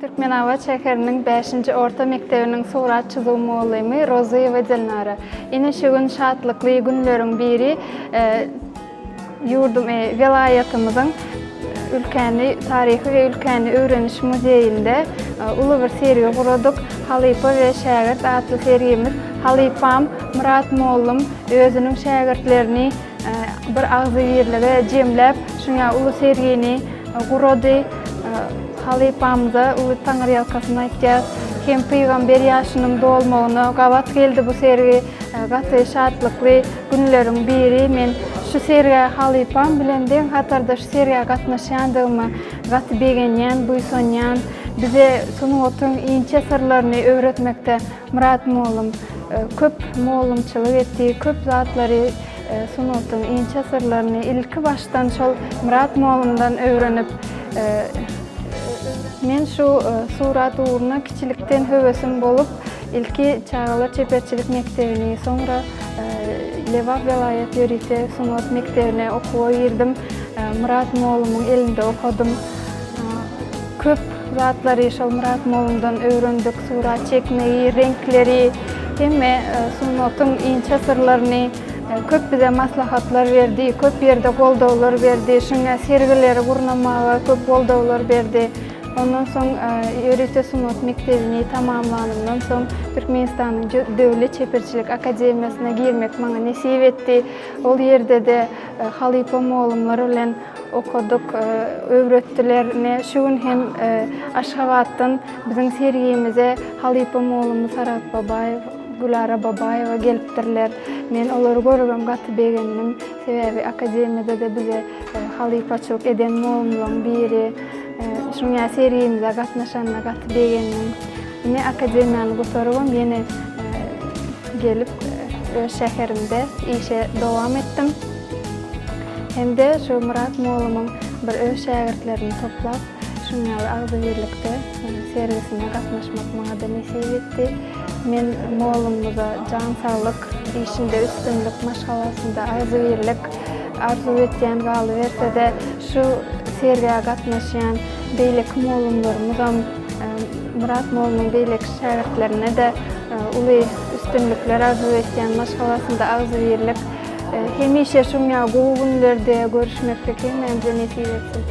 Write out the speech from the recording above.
Türkmenava şäheriniň 5-nji orta mektebiniň surat çyzyw muallimy Rozayeva Dilnara. Ine şu gün şatlykly günleriň biri ýurdum vilayatymyzyň ülkeni tarihi ve ülkeni öwreniş muzeýinde uly bir seriýa guradyk. Halypa we şägird adly seriýemiz. Halypam Murat muallim özüniň şägirdlerini bir agzybirlige jemläp şuňa uly seriýany gurady. Halypamyza uly taňry ýalkasyny aýtýar. Hem peýgamber ýaşynyň dolmagyna gabat geldi bu sergi. Gaty şatlykly günleriň biri. Men şu sergiä Halypam bilen deň hatarda şu sergiä gatnaşandygymy gaty begenýän, buýsanýan, bize sunuwatyň inçe sırlaryny öwretmekde Murat muallim köp muallimçilik etdi, köp zatlary sunuwatyň inçe sırlaryny ilki baştan şol Murat muallimdan öwrenip men şu surat uğruna kiçilikten höwesim bolup ilki Çağala Çeperçilik mektebini, sonra Lewap vilayat ýörite sunat mektebine okuwa girdim. Murat muallimiň elinde okudum. Köp zatlary şol Murat muallimdan öwrendik, surat çekmeyi, renkleri, hemme sunatyň inçe sırlaryny köp bize maslahatlar berdi, köp ýerde goldawlar berdi, şuňa sergileri gurnamaga köp goldawlar berdi. Ondan soň ýörite sunat mektebini tamamlanymdan soň Türkmenistanyň Döwlet Çeperçilik Akademiýasyna girmek maňa nesip etdi. Ol ýerde de Halypa muallimler bilen okuduk, öwretdiler. Şu gün hem Aşgabatdan biziň sergiýemize Halypa muallim Sarat Babaýew, Gülara Babaýewa gelipdirler. Men olary görgem gaty begendim. Sebebi akademiýada da bize halypaçylyk eden muallimlaryň biri. Şuňa seriýemize gatnaşanyna gaty begendim. Ine akademiýany göteribim, ýene gelip öz şäherimde işe dowam etdim. Hemde şu Murat muallimiň bir öz şägirdlerini toplap, şuňa agzybirlikde sergisine gatnaşmak maňa da nesip etdi. Men muallimimize jan saglyk, işinde üstünlük maşgalasynda agzybirlik arzu etýän galy berse-de şu sergiä gatnaşýan beýlek muallimlerimiz Murat muallimiň beýlek şägirdlerine de uly üstünlükler arzu etýän maşgalasynda agzybirlik hemişe şuňa gowy günlerde görüşmekde kemende nesip etsin.